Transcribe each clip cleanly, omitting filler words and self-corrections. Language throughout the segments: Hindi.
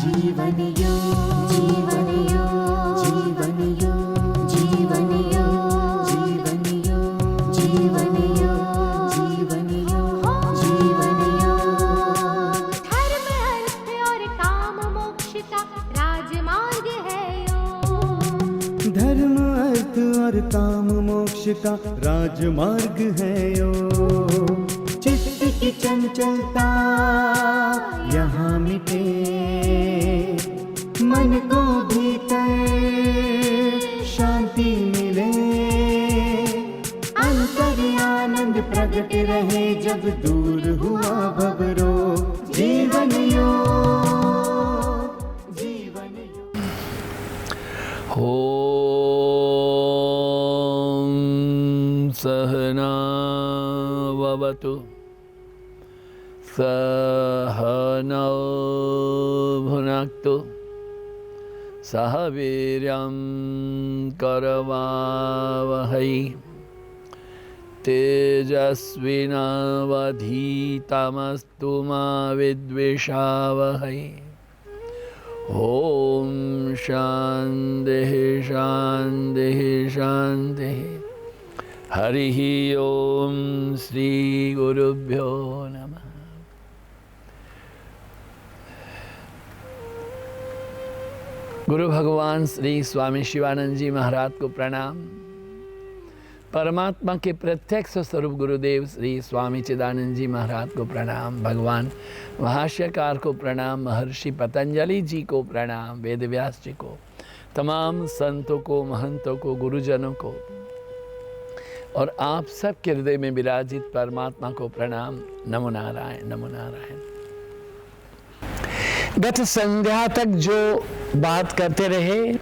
जीवन योग, जीवन योग, जीवन योग, जीवन योग, जीवन योग, जीवन योग, जीवन योग, जीवन योग। धर्म अर्थ और काम मोक्ष का राजमार्ग है योग। धर्म अर्थ और काम मोक्ष का राजमार्ग है योग। चित्त की चंचलता यहाँ मिटे, मन को भीतर शांति मिले, अंतर आनंद प्रकट रहे जब दूर हुआ भवरोग। जीवन योग, जीवन योग। ॐ सहना भवतु सहनौ भुनक्तु सह वीर्यं करवावहै तेजस्विनावधीतमस्तु मा विद्विषावहै। ॐ शान्तिः शान्तिः शान्तिः। हरिः ॐ श्री गुरुभ्यो नमः। गुरु भगवान श्री स्वामी शिवानंद जी महाराज को प्रणाम। परमात्मा के प्रत्यक्ष स्वरूप गुरुदेव श्री स्वामी चिदानंद जी महाराज को प्रणाम। भगवान भाष्यकार को प्रणाम। महर्षि पतंजलि जी को प्रणाम। वेद व्यास जी को, तमाम संतों को, महंतों को, गुरुजनों को और आप सब के हृदय में विराजित परमात्मा को प्रणाम। नमो नारायण, नमो नारायण। गत संध्या तक जो बात करते रहे,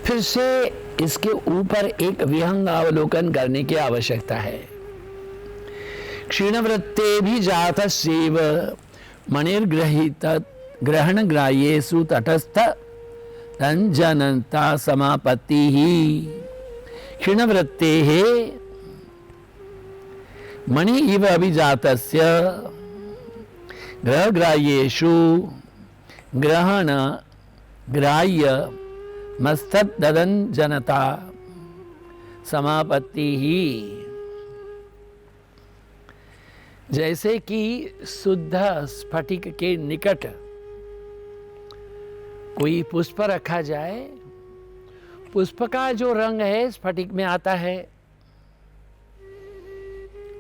फिर से इसके ऊपर एक विहंगावलोकन करने की आवश्यकता है। क्षीणवृत्ते भी जातस्यैव मणिर्गृहीत ग्रहण ग्राह्येषु तटस्थ रंजनता समापत्ति ही। क्षीणवृत्तेः मणि इव अभिजातस्य ग्रहग्राह्येषु ग्रहण ग्राह्य मस्तदंजनता समापत्ति ही। जैसे कि शुद्ध स्फटिक के निकट कोई पुष्प रखा जाए, पुष्प का जो रंग है स्फटिक में आता है।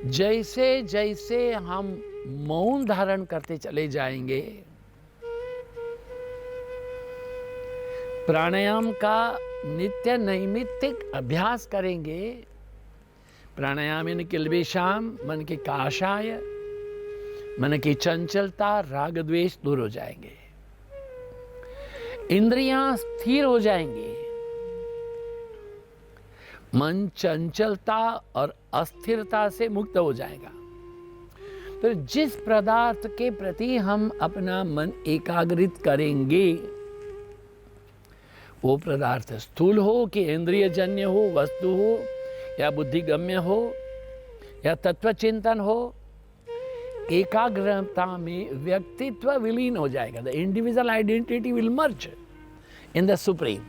जैसे जैसे हम मौन धारण करते चले जाएंगे, प्राणायाम का नित्य नैमित्तिक अभ्यास करेंगे, प्राणायाम किल्बिषाम, मन के काषाय, मन की चंचलता, राग द्वेष दूर हो जाएंगे, इंद्रियां स्थिर हो जाएंगी, मन चंचलता और अस्थिरता से मुक्त हो जाएगा। तो जिस पदार्थ के प्रति हम अपना मन एकाग्रित करेंगे, वो पदार्थ स्थूल हो कि इंद्रिय जन्य हो, वस्तु हो या बुद्धिगम्य हो या तत्व चिंतन हो, एकाग्रता में व्यक्तित्व विलीन हो जाएगा। The individual identity will merge in the supreme.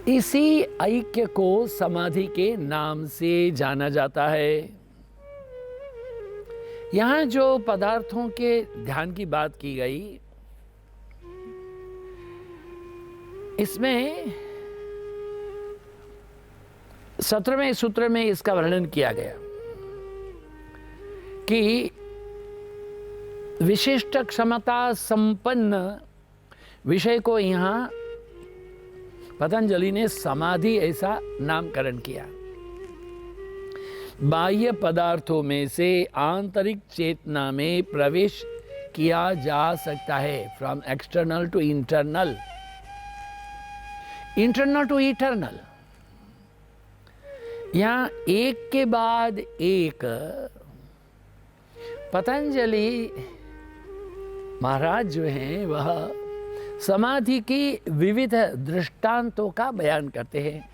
इसी ऐक्य को समाधि के नाम से जाना जाता है। यहाँ जो पदार्थों के ध्यान की बात की गई, इसमें 17वें सूत्र में इसका वर्णन किया गया कि विशिष्ट क्षमता संपन्न विषय को यहाँ पतंजलि ने समाधि ऐसा नामकरण किया। बाह्य पदार्थों में से आंतरिक चेतना में प्रवेश किया जा सकता है। From external to internal, internal to eternal. यहाँ एक के बाद एक पतंजलि महाराज जो हैं वह समाधि की विविध दृष्टांतों का बयान करते हैं।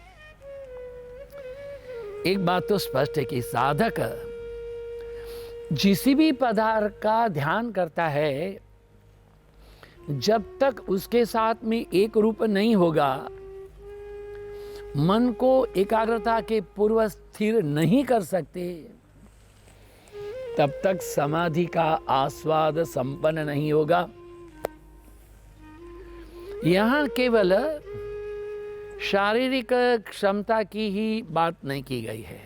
एक बात तो स्पष्ट है कि साधक जिस भी पदार्थ का ध्यान करता है, जब तक उसके साथ में एक रूप नहीं होगा, मन को एकाग्रता के पूर्व स्थिर नहीं कर सकते, तब तक समाधि का आस्वाद संपन्न नहीं होगा। यहां केवल शारीरिक क्षमता की ही बात नहीं की गई है,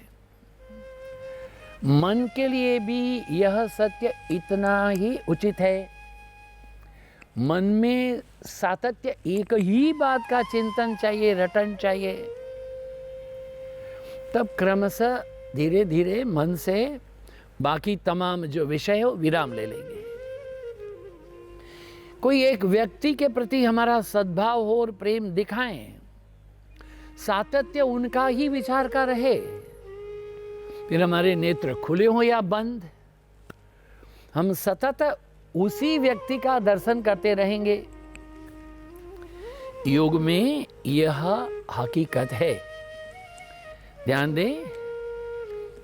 मन के लिए भी यह सत्य इतना ही उचित है। मन में सातत्य, एक ही बात का चिंतन चाहिए, रटन चाहिए, तब क्रमशः धीरे धीरे मन से बाकी तमाम जो विषय हो विराम ले लेंगे। कोई एक व्यक्ति के प्रति हमारा सद्भाव हो और प्रेम दिखाएं, सातत्य उनका ही विचार का रहे, फिर हमारे नेत्र खुले हो या बंद, हम सतत उसी व्यक्ति का दर्शन करते रहेंगे। योग में यह हकीकत है। ध्यान दें,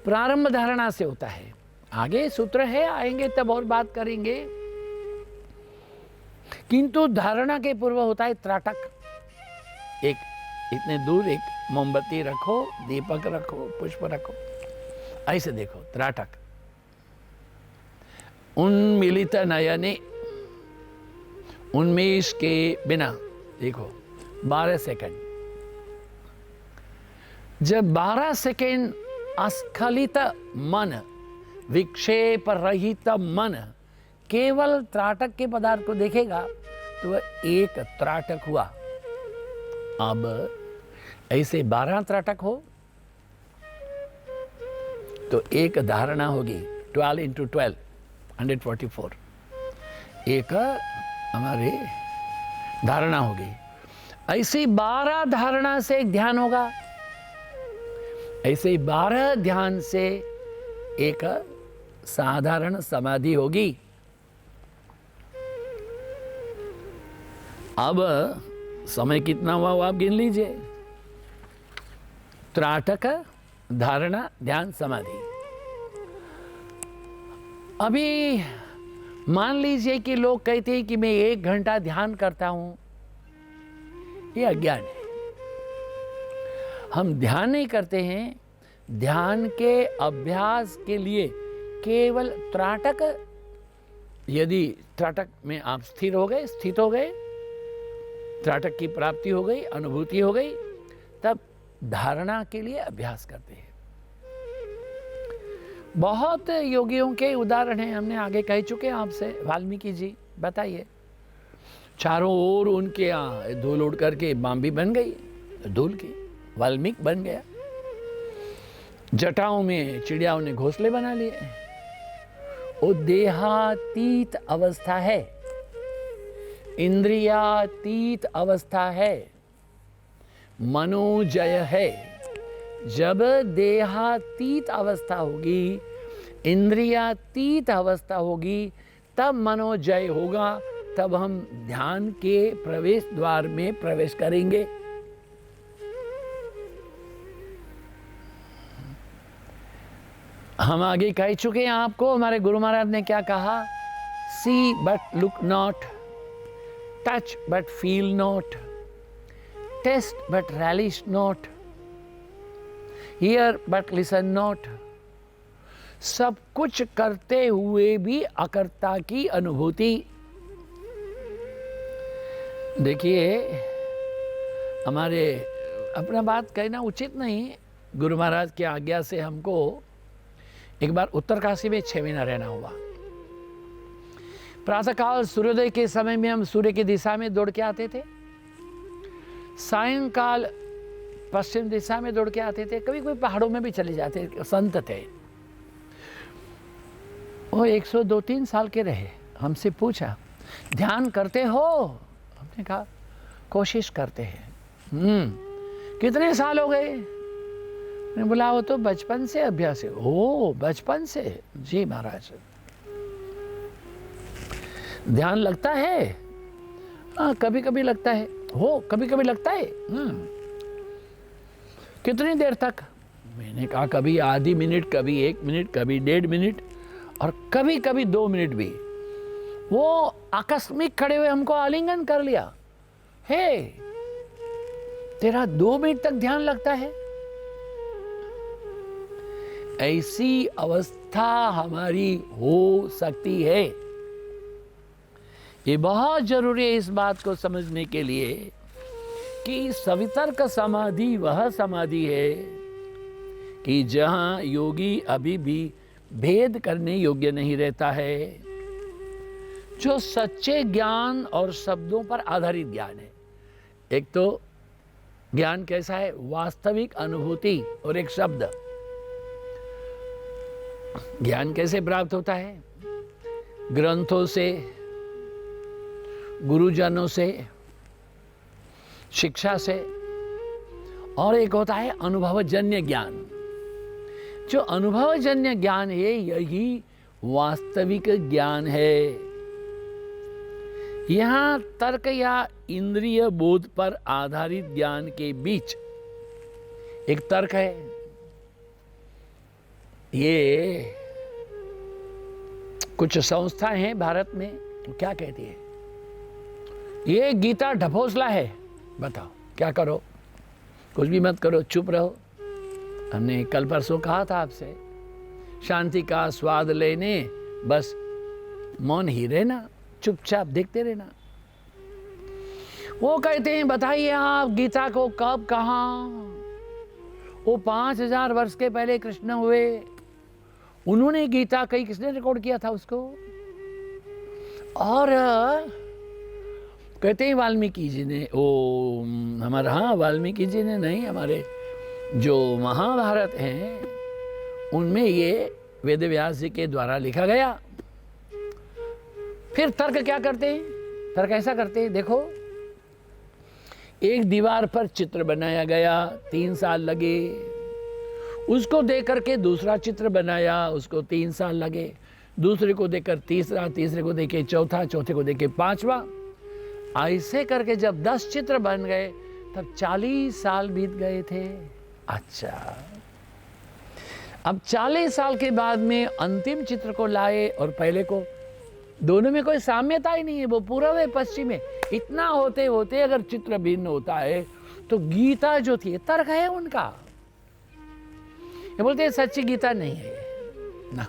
प्रारंभ धारणा से होता है, आगे सूत्र है, आएंगे तब और बात करेंगे, किंतु धारणा के पूर्व होता है त्राटक। एक इतने दूर एक मोमबत्ती रखो, दीपक रखो, पुष्प रखो, ऐसे देखो त्राटक। उन्मिलित नयने, उन्मेष के बिना देखो 12 सेकंड। जब 12 सेकंड अस्खलित मन, विक्षेप रहित मन केवल त्राटक के पदार्थ को देखेगा तो वह एक त्राटक हुआ। अब ऐसे 12 त्राटक हो तो एक धारणा होगी, 12 into 12 144, एक हमारी धारणा होगी। ऐसे 12 धारणा से एक ध्यान होगा, ऐसे 12 ध्यान से एक साधारण समाधि होगी। अब समय कितना हुआ वो आप गिन लीजिए। त्राटक, धारणा, ध्यान, समाधि। अभी मान लीजिए कि लोग कहते हैं कि मैं 1 घंटा ध्यान करता हूं, ये अज्ञान है। हम ध्यान नहीं करते हैं, ध्यान के अभ्यास के लिए केवल त्राटक, यदि त्राटक में आप स्थिर हो गए, स्थित हो गए, त्राटक की प्राप्ति हो गई, अनुभूति हो गई, तब धारणा के लिए अभ्यास करते हैं। बहुत योगियों के उदाहरण हैं, हमने आगे कह चुके हैं आपसे। वाल्मीकि जी बताइए, चारों ओर उनके यहाँ धूल उड़ करके बांबी बन गई, धूल की वाल्मीकि बन गया। जटाओं में चिड़ियाओं ने घोंसले बना लिए। वो देहातीत अवस्था है, इंद्रियातीत अवस्था है, मनोजय है। जब देहातीत अवस्था होगी, इंद्रियातीत अवस्था होगी, तब मनोजय होगा, तब हम ध्यान के प्रवेश द्वार में प्रवेश करेंगे। हम आगे कह चुके हैं आपको, हमारे गुरु महाराज ने क्या कहा, see but look not, touch but feel not, taste but relish not, hear but listen not। सब कुछ करते हुए भी अकर्ता की अनुभूति। देखिए, हमारे अपना बात कहना उचित नहीं, गुरु महाराज की आज्ञा से हमको एक बार उत्तरकाशी में 6 महीना रहना हुआ। प्रातःकाल सूर्योदय के समय में हम सूर्य की दिशा में दौड़ के आते थे, सायंकाल पश्चिम दिशा में दौड़ के आते थे, कभी कोई पहाड़ों में भी चले जाते। संत थे वो, 102-3 साल के रहे। हमसे पूछा, ध्यान करते हो? हमने कहा कोशिश करते हैं। कितने साल हो गए? मैंने बोला वो तो बचपन से अभ्यास है। ओ, बचपन से? जी महाराज। ध्यान लगता है? हाँ, कभी कभी लगता है। हो, कभी कभी लगता है। कितनी देर तक? मैंने कहा कभी आधी मिनट, कभी 1 मिनट, कभी 1.5 मिनट, और कभी कभी 2 मिनट भी वो आकस्मिक खड़े हुए हमको आलिंगन कर लिया, हे तेरा 2 मिनट तक ध्यान लगता है। ऐसी अवस्था हमारी हो सकती है। ये बहुत जरूरी है इस बात को समझने के लिए कि सवितर्क समाधि वह समाधि है कि जहां योगी अभी भी भेद करने योग्य नहीं रहता है, जो सच्चे ज्ञान और शब्दों पर आधारित ज्ञान है। एक तो ज्ञान कैसा है, वास्तविक अनुभूति, और एक शब्द। ज्ञान कैसे प्राप्त होता है, ग्रंथों से, गुरुजनों से, शिक्षा से, और एक होता है अनुभवजन्य ज्ञान। जो अनुभवजन्य ज्ञान है यही वास्तविक ज्ञान है। यहां तर्क या इंद्रिय बोध पर आधारित ज्ञान के बीच एक तर्क है। ये कुछ संस्थाएं हैं भारत में, क्या कहती है, ये गीता ढपोसला है, बताओ क्या करो, कुछ भी मत करो, चुप रहो। हमने कल परसों कहा था आपसे, शांति का स्वाद लेने बस मौन ही रहना, चुपचाप देखते रहना। वो कहते हैं बताइए आप गीता को कब, कहां, वो 5000 वर्ष के पहले कृष्ण हुए, उन्होंने गीता कही, किसने रिकॉर्ड किया था उसको? और कहते हैं वाल्मीकि जी ने, ओ हमारा, हाँ वाल्मीकि जी ने नहीं, हमारे जो महाभारत हैं उनमें ये वेद व्यास जी के द्वारा लिखा गया। फिर तर्क क्या करते हैं, तर्क ऐसा करते हैं, देखो एक दीवार पर चित्र बनाया गया, 3 साल लगे, उसको देख करके दूसरा चित्र बनाया, उसको 3 साल लगे, दूसरे को देखकर तीसरा, तीसरे को देखे चौथा, चौथे को देखे 5वां, ऐसे करके जब 10 चित्र बन गए तब 40 साल बीत गए थे। अच्छा, अब 40 साल के बाद में अंतिम चित्र को लाए और पहले को, दोनों में कोई साम्यता ही नहीं है, वो पूर्व है पश्चिम है। इतना होते होते अगर चित्र भिन्न होता है तो गीता जो थी, तर्क है उनका, ये बोलते हैं सच्ची गीता नहीं है ना।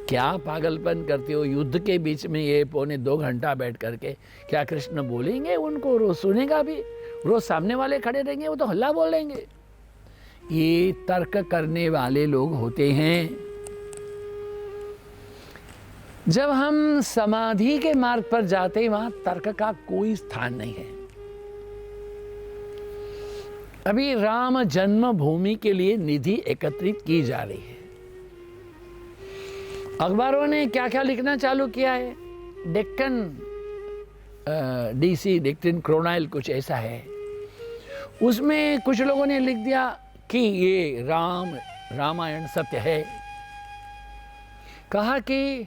क्या पागलपन करते हो, युद्ध के बीच में ये 1.25 घंटा बैठ करके क्या कृष्ण बोलेंगे उनको? रोज सुनेगा भी, रोज सामने वाले खड़े रहेंगे, वो तो हल्ला बोलेंगे। ये तर्क करने वाले लोग होते हैं। जब हम समाधि के मार्ग पर जाते हैं वहां तर्क का कोई स्थान नहीं है। अभी राम जन्मभूमि के लिए निधि एकत्रित की जा रही है। अखबारों ने क्या क्या लिखना चालू किया है, डेक्कन डीसी, डेक्कन क्रॉनिकल, कुछ ऐसा है। उसमें कुछ लोगों ने लिख दिया कि ये रामायण सत्य है। कहा कि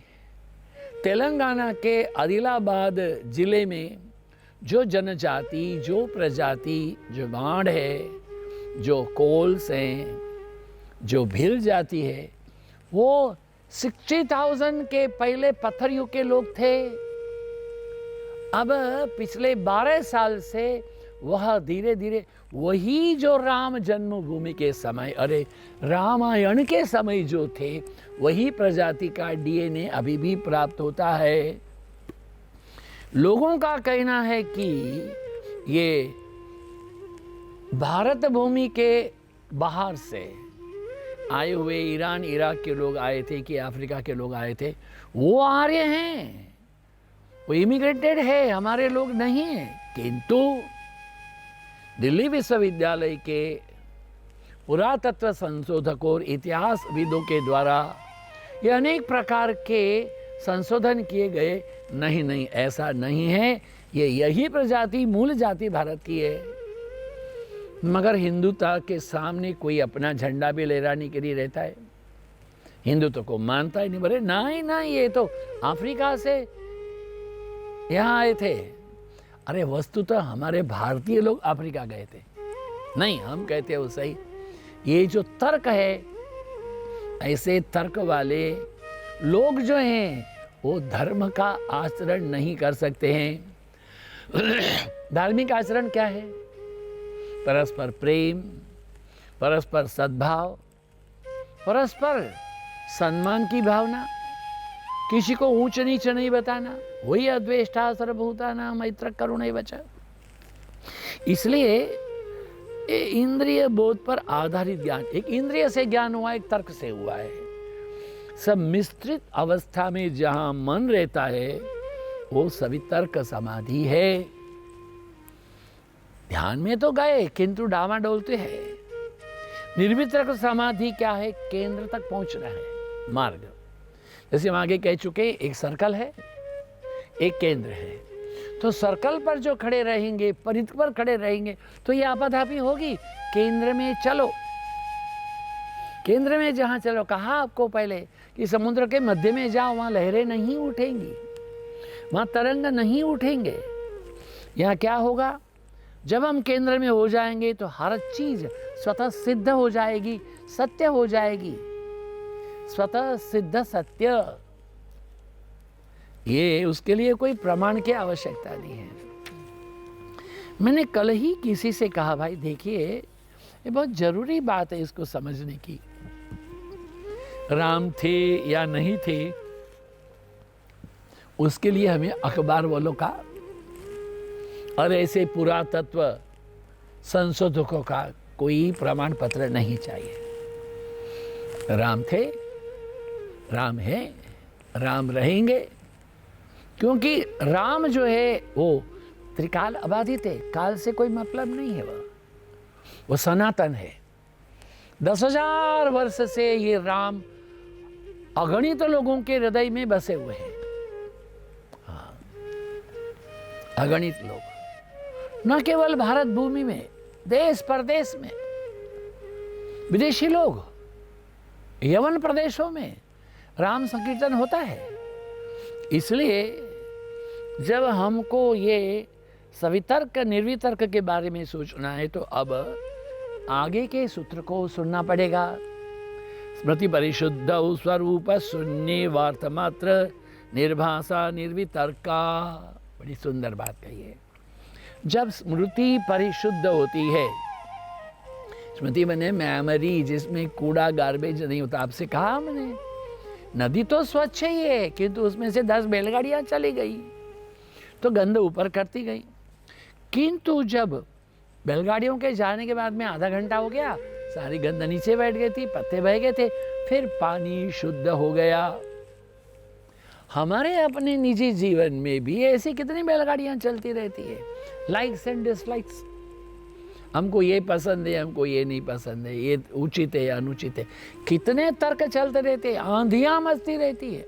तेलंगाना के आदिलाबाद जिले में जो जनजाति, जो प्रजाति, जो गांड है, जो कोल्स हैं, जो भील जाति है, वो 60,000 के पहले पत्थर युग के लोग थे। अब पिछले 12 साल से वह धीरे धीरे वही जो राम जन्मभूमि के समय, अरे रामायण के समय जो थे, वही प्रजाति का डीएनए अभी भी प्राप्त होता है। लोगों का कहना है कि ये भारत भूमि के बाहर से आए हुए ईरान, इराक के लोग आए थे कि अफ्रीका के लोग आए थे, वो आर्य हैं, वो इमिग्रेटेड है, हमारे लोग नहीं हैं। किंतु दिल्ली विश्वविद्यालय के पुरातत्व संशोधकों और इतिहासविदों के द्वारा ये अनेक प्रकार के संशोधन किए गए, नहीं ऐसा नहीं है, ये यही प्रजाति, मूल जाति भारत की है। मगर हिंदुत्व के सामने कोई अपना झंडा भी लहराने के लिए रहता है, हिंदुत्व को मानता ही नहीं। बोले नहीं, ये तो अफ्रीका से यहाँ आए थे। अरे वस्तुतः हमारे भारतीय लोग अफ्रीका गए थे, नहीं हम कहते हो सही। ये जो तर्क है, ऐसे तर्क वाले लोग जो हैं वो धर्म का आचरण नहीं कर सकते हैं। धार्मिक आचरण क्या है? परस्पर प्रेम, परस्पर सद्भाव, परस्पर सम्मान की भावना, किसी को ऊंच नीच नहीं बताना, वही अद्वेष्टा सर्वभूतानां मैत्र करुणैवच। इसलिए इंद्रिय बोध पर आधारित ज्ञान, एक इंद्रिय से ज्ञान हुआ, एक तर्क से हुआ है। सब मिश्रित अवस्था में जहां मन रहता है वो सभी तर्क समाधि है। ध्यान में तो गए किंतु डामाडोलते हैं। निर्वितर्क समाधि क्या है? केंद्र तक पहुंचना है, मार्ग। जैसे हम आगे कह चुके, एक सर्कल है, एक केंद्र है। तो सर्कल पर जो खड़े रहेंगे, परिध पर खड़े रहेंगे, तो ये आपाधापी होगी। केंद्र में चलो, केंद्र में जहां चलो, कहा आपको पहले कि समुद्र के मध्य में जाओ, वहां लहरें नहीं उठेंगी, वहां तरंग नहीं उठेंगे। यहाँ क्या होगा? जब हम केंद्र में हो जाएंगे तो हर चीज स्वतः सिद्ध हो जाएगी, सत्य हो जाएगी। स्वतः सिद्ध सत्य, ये उसके लिए कोई प्रमाण की आवश्यकता नहीं है। मैंने कल ही किसी से कहा, भाई देखिए ये बहुत जरूरी बात है इसको समझने की। राम थे या नहीं थे उसके लिए हमें अखबार वालों का और ऐसे पुरातत्व संशोधकों का कोई प्रमाण पत्र नहीं चाहिए। राम थे, राम है, राम रहेंगे, क्योंकि राम जो है वो त्रिकाल अबाधित है, काल से कोई मतलब नहीं है। वो सनातन है। 10,000 वर्ष से ये राम अगणित लोगों के हृदय में बसे हुए हैं। हाँ, अगणित लोग, न केवल भारत भूमि में, देश परदेश में, विदेशी लोग, यवन प्रदेशों में राम संकीर्तन होता है। इसलिए जब हमको ये सवितर्क निर्वितर्क के बारे में सोचना है तो अब आगे के सूत्र को सुनना पड़ेगा। स्मृति परिशुद्ध स्वरूप शून्य वार्तमात्र निर्भाषा निर्वितर्का। बड़ी सुंदर बात कही है। जब स्मृति परिशुद्ध होती है, स्मृति बने मेमोरी, जिसमें कूड़ा गार्बेज नहीं होता। आपसे कहा हमने, नदी तो स्वच्छ ही है किंतु उसमें से 10 बैलगाड़ियां चली गई तो गंध ऊपर करती गई। किंतु जब बैलगाड़ियों के जाने के बाद में आधा घंटा हो गया, सारी गंध नीचे बैठ गई थी, पत्ते बह गए थे, फिर पानी शुद्ध हो गया। हमारे अपने निजी जीवन में भी ऐसी कितनी बैलगाड़ियां चलती रहती है, लाइक्स एंड डिसलाइक्स। हमको ये पसंद है, हमको ये नहीं पसंद है, ये उचित है या अनुचित है, कितने तर्क चलते रहते हैं, आंधियां मचती रहती है।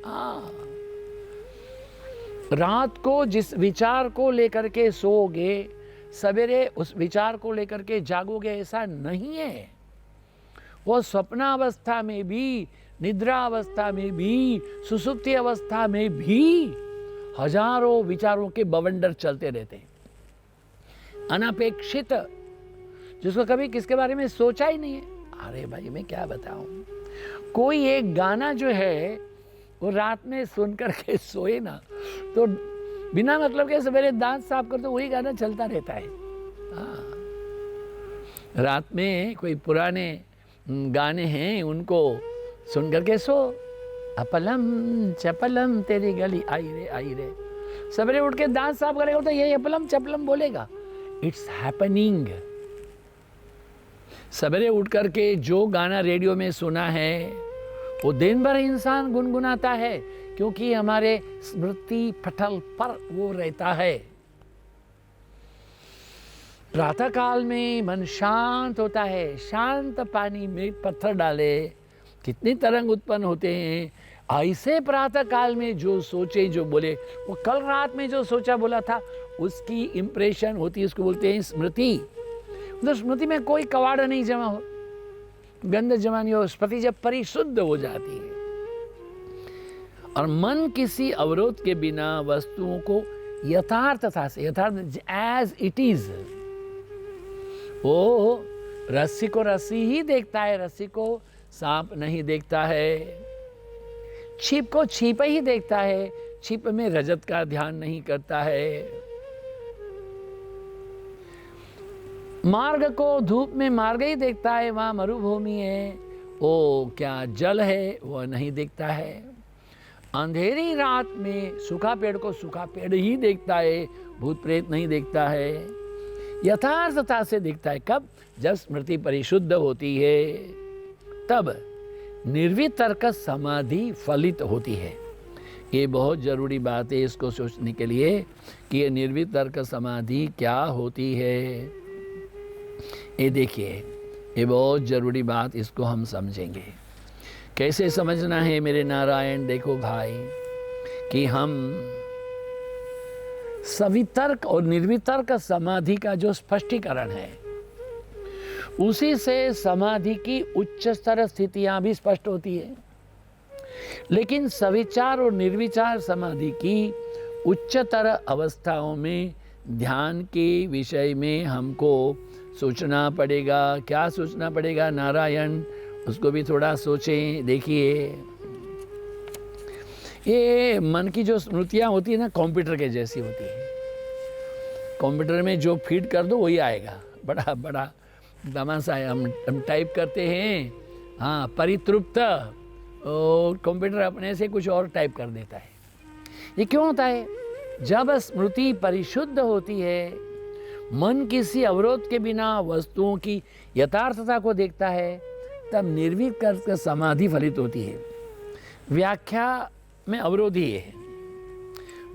रात को जिस विचार को लेकर के सोओगे, सवेरे उस विचार को लेकर के जागोगे, ऐसा नहीं है। वो स्वप्नावस्था में भी, निद्रा अवस्था में भी, सुसुप्ति अवस्था में भी हजारों विचारों के बवंडर चलते रहते हैं। अनपेक्षित, जिसको कभी किसके बारे में सोचा ही नहीं है। अरे भाई मैं क्या बताऊं, कोई एक गाना जो है वो रात में सुन करके सोए ना तो बिना मतलब के सवेरे दांत साफ कर तो वही गाना चलता रहता है। रात में कोई पुराने गाने हैं, उनको सुन करके सो। अपलम चपलम तेरी गली आई रे आई रे। सवेरे उठ के दांत साफ करेगा तो यही अपलम चपलम बोलेगा। It's happening. सवेरे उठ करके जो गाना रेडियो में सुना है वो दिन भर इंसान गुनगुनाता है, क्योंकि हमारे स्मृति पटल पर वो रहता है। प्रातः काल में मन शांत होता है। शांत पानी में पत्थर डाले कितनी तरंग उत्पन्न होते हैं। ऐसे प्रातः काल में जो सोचे, जो बोले, वो कल रात में जो सोचा बोला था उसकी इंप्रेशन होती है, उसको बोलते हैं स्मृति। तो स्मृति में कोई कवाड़ नहीं जमा हो, गंध जमा नहीं हो। स्मृति जब परिशुद्ध हो जाती है और मन किसी अवरोध के बिना वस्तुओं को यथार्थता से, यथार्थ एज इट इज, वो रस्सी को रस्सी ही देखता है, रस्सी को सांप नहीं देखता है। छिप को छिप ही देखता है, छिप में रजत का ध्यान नहीं करता है। मार्ग को धूप में मार्ग ही देखता है, वहाँ मरुभूमि है, वो क्या जल है वह नहीं देखता है। अंधेरी रात में सूखा पेड़ को सूखा पेड़ ही देखता है, भूत प्रेत नहीं देखता है। यथार्थता से देखता है कब? जब स्मृति परिशुद्ध होती है, तब निर्वितर्क समाधि फलित होती है। ये बहुत ज़रूरी बात है इसको सोचने के लिए कि ये निर्वितर्क समाधि क्या होती है। ये देखिए, ये बहुत ज़रूरी बात, इसको हम समझेंगे। कैसे समझना है मेरे नारायण? देखो भाई कि हम सवितर्क और निर्वितर्क समाधि का जो स्पष्टीकरण है, उसी से समाधि की उच्च स्तर स्थितियां भी स्पष्ट होती है। लेकिन सविचार और निर्विचार समाधि की उच्चतर अवस्थाओं में ध्यान के विषय में हमको सोचना पड़ेगा। क्या सोचना पड़ेगा नारायण? उसको भी थोड़ा सोचें। देखिए, ये मन की जो स्मृतियाँ होती है ना, कंप्यूटर के जैसी होती है। कंप्यूटर में जो फीड कर दो वही आएगा। बड़ा बड़ा तमाशा है। हम टाइप करते हैं, हाँ, परितृप्त, और कंप्यूटर अपने से कुछ और टाइप कर देता है। ये क्यों होता है? जब स्मृति परिशुद्ध होती है, मन किसी अवरोध के बिना वस्तुओं की यथार्थता को देखता है, तब निर्विकल्प समाधि फलित होती है। व्याख्या में अवरोध ही है।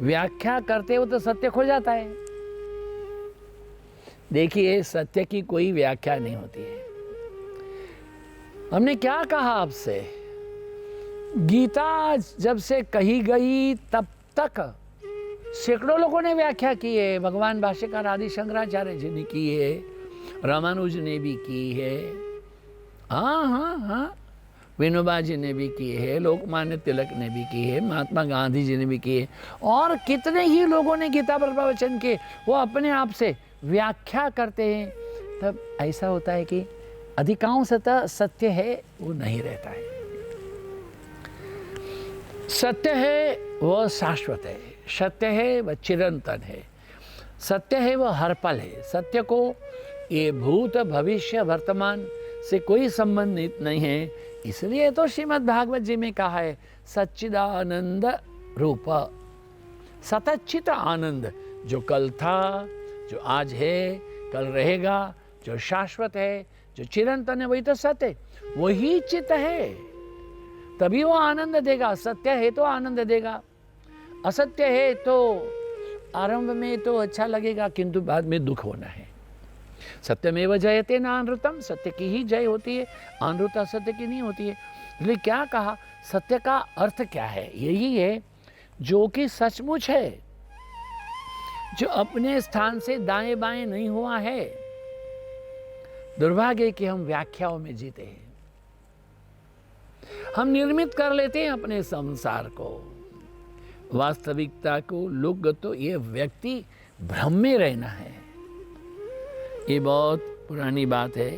व्याख्या करते हो तो सत्य खो जाता है। देखिए, सत्य की कोई व्याख्या नहीं होती है। हमने क्या कहा आपसे? गीता जब से कही गई तब तक सैकड़ों लोगों ने व्याख्या की है। भगवान भाष्यकार आदि शंकराचार्य जी ने की है, रामानुज ने भी की है, हाँ, विनोबा जी ने भी की है, लोकमान्य तिलक ने भी की है, महात्मा गांधी जी ने भी की है, और कितने ही लोगों ने गीता पर प्रवचन के वो अपने आप से व्याख्या करते हैं। तब ऐसा होता है कि अधिकांशतः सत्य है वो नहीं रहता है। सत्य है वह शाश्वत है, सत्य है वह चिरंतन है, सत्य है वह हर पल है। सत्य को ये भूत भविष्य वर्तमान से कोई संबंधित नहीं है। इसलिए तो श्रीमद् भागवत जी में कहा है, सच्चिदानंद रूप, सतचित आनंद, जो कल था, जो आज है, कल रहेगा, जो शाश्वत है, जो चिरंतन है, वही तो सत्य है, वही चित्त है, तभी वो आनंद देगा। सत्य है तो आनंद देगा, असत्य है तो आरंभ में तो अच्छा लगेगा किंतु बाद में दुख होना है। सत्यमेव जयते न अनृतम, सत्य की ही जय होती है, अनृत असत्य की नहीं होती है। इसलिए क्या कहा? सत्य का अर्थ क्या है? यही है जो कि सचमुच है, जो अपने स्थान से दाएं बाएं नहीं हुआ है। दुर्भाग्य कि हम व्याख्याओं में जीते हैं। हम निर्मित कर लेते हैं अपने संसार को, वास्तविकता को। लोग तो ये व्यक्ति भ्रम में रहना है। ये बहुत पुरानी बात है।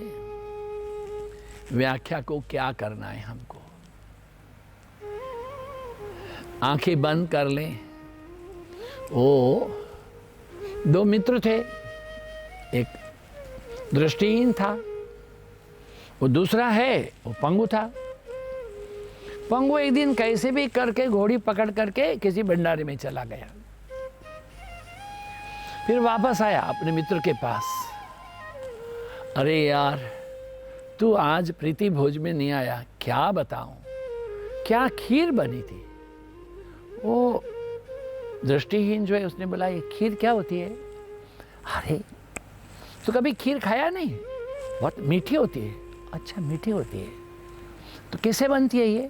व्याख्या को क्या करना है हमको? आंखें बंद कर लें। वो दो मित्र थे, एक दृष्टिहीन था, वो दूसरा है वो पंगु था। पंगु एक दिन कैसे भी करके घोड़ी पकड़ करके किसी भंडारे में चला गया, फिर वापस आया अपने मित्र के पास। अरे यार, तू आज प्रीति भोज में नहीं आया, क्या बताऊं, क्या खीर बनी थी। वो दृष्टिहीन जो है उसने बोला, ये खीर क्या होती है? अरे तो कभी खीर खाया नहीं? बहुत मीठी होती है। अच्छा, मीठी होती है तो कैसे बनती है ये?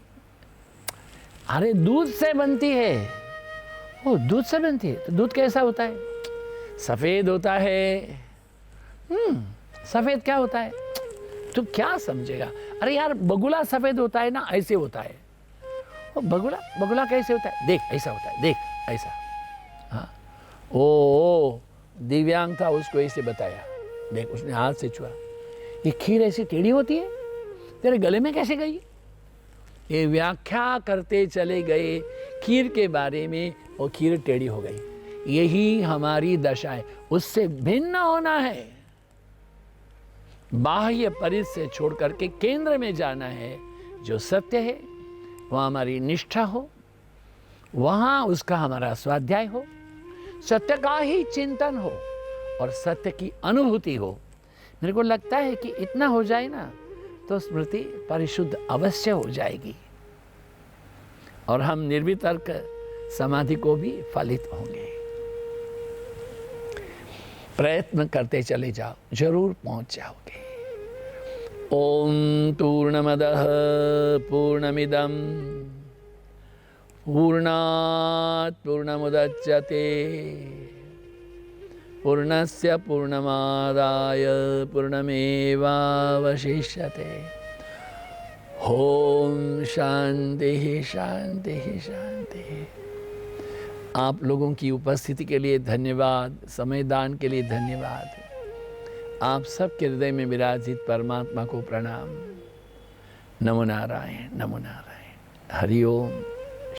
अरे दूध से बनती है। ओ, दूध से बनती है तो दूध कैसा होता है? सफ़ेद होता है। सफ़ेद क्या होता है? तू क्या समझेगा? अरे यार, बगुला सफ़ेद होता है ना, ऐसे होता है। ओ, बगुला कैसे होता है? देख, ऐसा होता है, देख ऐसा। हाँ, ओ दिव्यांग था, उसको ऐसे बताया, देख, उसने हाथ से छुआ। ये खीर ऐसी टेढ़ी होती है, तेरे गले में कैसे गई? ये व्याख्या करते चले गए खीर के बारे में, वो खीर टेढ़ी हो गई। यही हमारी दशा है, उससे भिन्न होना है। बाह्य परिध से छोड़ करके केंद्र में जाना है। जो सत्य है वहाँ हमारी निष्ठा हो, वहाँ उसका हमारा स्वाध्याय हो, सत्य का ही चिंतन हो और सत्य की अनुभूति हो। मेरे को लगता है कि इतना हो जाए ना तो स्मृति परिशुद्ध अवश्य हो जाएगी और हम निर्वितर्क समाधि को भी फलित होंगे। प्रयत्न करते चले जाओ, जरूर पहुंच जाओगे। ओम पूर्णमदः पूर्णमिदं पूर्णात् पूर्णमुदच्यते पूर्णस्य पूर्णमादाय पूर्णमेवावशिष्यते। ओम शांति शांति शांति। आप लोगों की उपस्थिति के लिए धन्यवाद, समय दान के लिए धन्यवाद। आप सबके हृदय में विराजित परमात्मा को प्रणाम। नमो नारायण, नमो नारायण। हरि ओम।